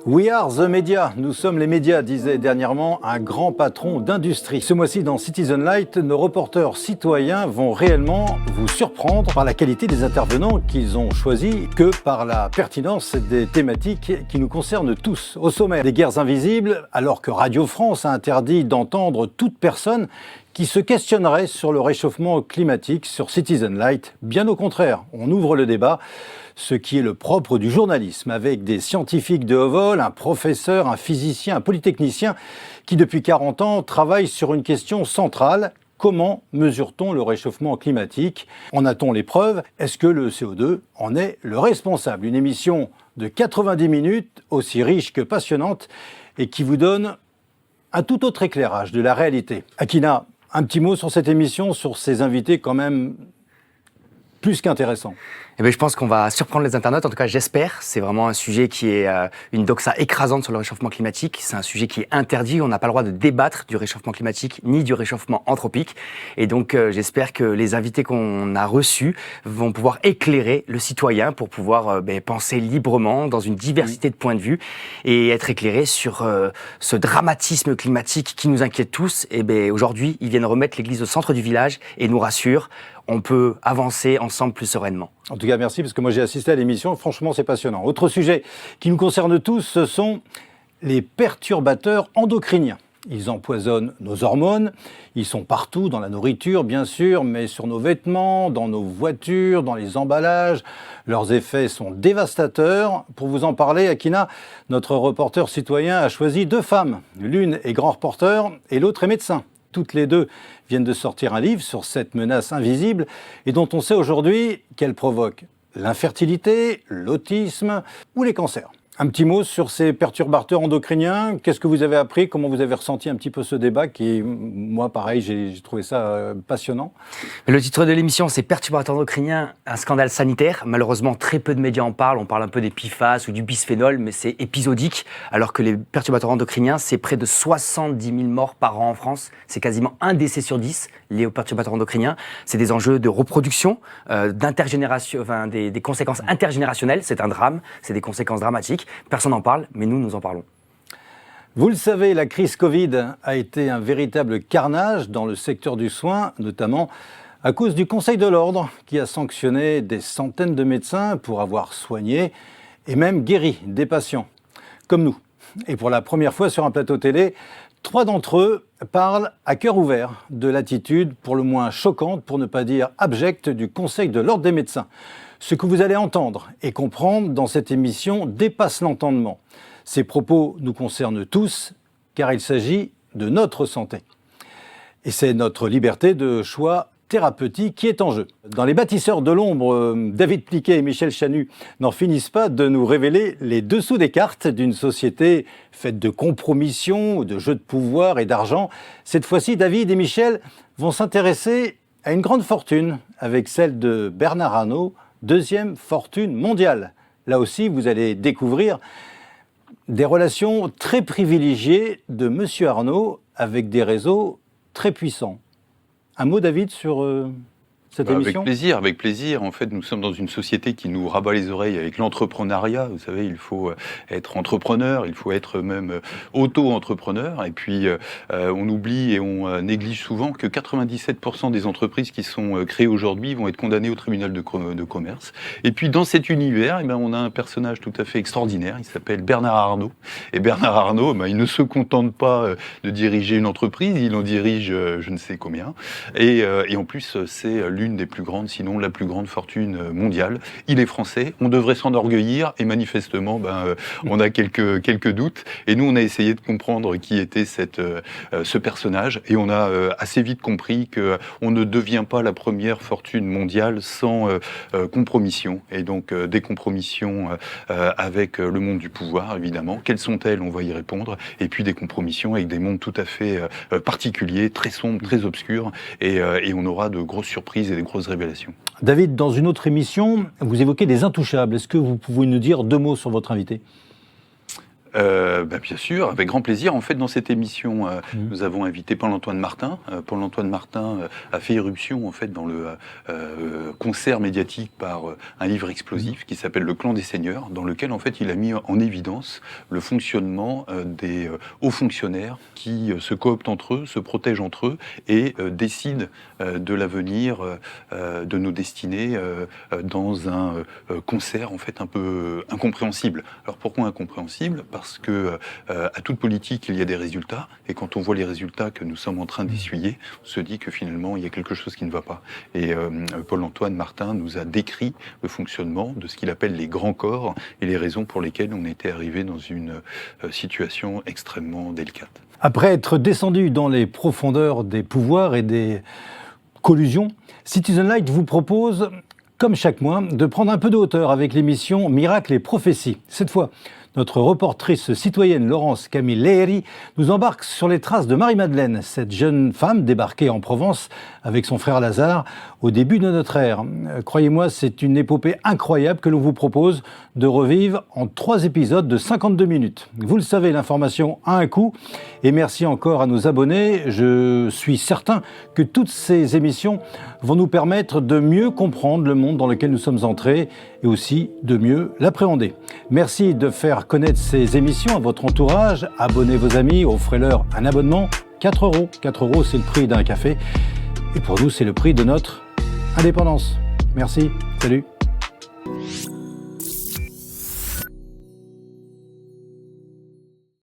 We are the media, nous sommes les médias, disait dernièrement un grand patron d'industrie. Ce mois-ci dans Citizen Light, nos reporters citoyens vont réellement vous surprendre par la qualité des intervenants qu'ils ont choisis que par la pertinence des thématiques qui nous concernent tous. Au sommet, des guerres invisibles, alors que Radio France a interdit d'entendre toute personne qui se questionnerait sur le réchauffement climatique sur Citizen Light. Bien au contraire, on ouvre le débat, ce qui est le propre du journalisme, avec des scientifiques de haut vol, un professeur, un physicien, un polytechnicien, qui depuis 40 ans travaillent sur une question centrale. Comment mesure-t-on le réchauffement climatique? En a-t-on les preuves? Est-ce que le CO2 en est le responsable? Une émission de 90 minutes, aussi riche que passionnante, et qui vous donne un tout autre éclairage de la réalité. Akina, un petit mot sur cette émission, sur ces invités quand même plus qu'intéressants. Eh bien, je pense qu'on va surprendre les internautes, en tout cas j'espère. C'est vraiment un sujet qui est une doxa écrasante sur le réchauffement climatique. C'est un sujet qui est interdit. On n'a pas le droit de débattre du réchauffement climatique ni du réchauffement anthropique. Et donc j'espère que les invités qu'on a reçus vont pouvoir éclairer le citoyen pour pouvoir penser librement dans une diversité de points de vue et être éclairé sur ce dramatisme climatique qui nous inquiète tous. Et bien aujourd'hui, ils viennent remettre l'église au centre du village et nous rassurent. On peut avancer ensemble plus sereinement. En tout cas, merci, parce que moi j'ai assisté à l'émission, franchement c'est passionnant. Autre sujet qui nous concerne tous, ce sont les perturbateurs endocriniens. Ils empoisonnent nos hormones, ils sont partout, dans la nourriture bien sûr, mais sur nos vêtements, dans nos voitures, dans les emballages. Leurs effets sont dévastateurs. Pour vous en parler, Akina, notre reporter citoyen a choisi deux femmes. L'une est grand reporter et l'autre est médecin. Toutes les deux viennent de sortir un livre sur cette menace invisible et dont on sait aujourd'hui qu'elle provoque l'infertilité, l'autisme ou les cancers. Un petit mot sur ces perturbateurs endocriniens. Qu'est-ce que vous avez appris? Comment vous avez ressenti un petit peu ce débat qui, moi, pareil, j'ai trouvé ça passionnant. Le titre de l'émission, c'est Perturbateurs endocriniens, un scandale sanitaire. Malheureusement, très peu de médias en parlent. On parle un peu des PFAS ou du bisphénol, mais c'est épisodique. Alors que les perturbateurs endocriniens, c'est près de 70 000 morts par an en France. C'est quasiment un décès sur 10 lié aux perturbateurs endocriniens. C'est des enjeux de reproduction, d'intergénération, enfin, des conséquences intergénérationnelles. C'est un drame, c'est des conséquences dramatiques. Personne n'en parle, mais nous en parlons. Vous le savez, la crise Covid a été un véritable carnage dans le secteur du soin, notamment à cause du Conseil de l'Ordre qui a sanctionné des centaines de médecins pour avoir soigné et même guéri des patients, comme nous. Et pour la première fois sur un plateau télé, 3 d'entre eux parlent à cœur ouvert de l'attitude pour le moins choquante, pour ne pas dire abjecte, du Conseil de l'Ordre des médecins. Ce que vous allez entendre et comprendre dans cette émission dépasse l'entendement. Ces propos nous concernent tous, car il s'agit de notre santé. Et c'est notre liberté de choix thérapeutique qui est en jeu. Dans Les Bâtisseurs de l'ombre, David Pliquet et Michel Chanu n'en finissent pas de nous révéler les dessous des cartes d'une société faite de compromissions, de jeux de pouvoir et d'argent. Cette fois-ci, David et Michel vont s'intéresser à une grande fortune avec celle de Bernard Arnault, deuxième fortune mondiale. Là aussi, vous allez découvrir des relations très privilégiées de Monsieur Arnault avec des réseaux très puissants. Un mot, David, sur cette émission ? Avec plaisir. En fait, nous sommes dans une société qui nous rabat les oreilles avec l'entrepreneuriat. Vous savez, il faut être entrepreneur, il faut être même auto-entrepreneur. Et puis, on oublie et on néglige souvent que 97% des entreprises qui sont créées aujourd'hui vont être condamnées au tribunal de commerce. Et puis, dans cet univers, on a un personnage tout à fait extraordinaire. Il s'appelle Bernard Arnault. Et Bernard Arnault, il ne se contente pas de diriger une entreprise, il en dirige je ne sais combien. Et en plus, c'est l'une des plus grandes, sinon la plus grande fortune mondiale. Il est français, on devrait s'enorgueillir et manifestement, on a quelques doutes. Et nous, on a essayé de comprendre qui était ce personnage et on a assez vite compris qu'on ne devient pas la première fortune mondiale sans compromission. Et donc des compromissions avec le monde du pouvoir, évidemment. Quelles sont-elles? On va y répondre. Et puis des compromissions avec des mondes tout à fait particuliers, très sombres, très obscurs. Et on aura de grosses surprises et des grosses révélations. David, dans une autre émission, vous évoquez des intouchables. Est-ce que vous pouvez nous dire 2 mots sur votre invité ? Bien sûr, avec grand plaisir. En fait, dans cette émission, nous avons invité Paul-Antoine Martin. Paul-Antoine Martin a fait irruption en fait dans le concert médiatique par un livre explosif qui s'appelle Le Clan des Seigneurs, dans lequel en fait il a mis en évidence le fonctionnement des hauts fonctionnaires qui se cooptent entre eux, se protègent entre eux et décident de l'avenir de nos destinées dans un concert en fait un peu incompréhensible. Alors pourquoi incompréhensible ? Parce que à toute politique il y a des résultats, et quand on voit les résultats que nous sommes en train d'essuyer, on se dit que finalement il y a quelque chose qui ne va pas. Et Paul-Antoine Martin nous a décrit le fonctionnement de ce qu'il appelle les grands corps et les raisons pour lesquelles on était arrivé dans une situation extrêmement délicate. Après être descendu dans les profondeurs des pouvoirs et des collusions, Citizen Light vous propose, comme chaque mois, de prendre un peu de hauteur avec l'émission Miracles et prophéties. Cette fois, notre reportrice citoyenne Laurence Camilleri nous embarque sur les traces de Marie-Madeleine, cette jeune femme débarquée en Provence avec son frère Lazare au début de notre ère. Croyez-moi, c'est une épopée incroyable que l'on vous propose de revivre en 3 épisodes de 52 minutes. Vous le savez, l'information a un coût, et merci encore à nos abonnés. Je suis certain que toutes ces émissions vont nous permettre de mieux comprendre le monde dans lequel nous sommes entrés et aussi de mieux l'appréhender. Merci de faire connaître ces émissions à votre entourage. Abonnez vos amis, offrez-leur un abonnement. 4 €. 4 €, c'est le prix d'un café. Et pour nous, c'est le prix de notre indépendance. Merci. Salut.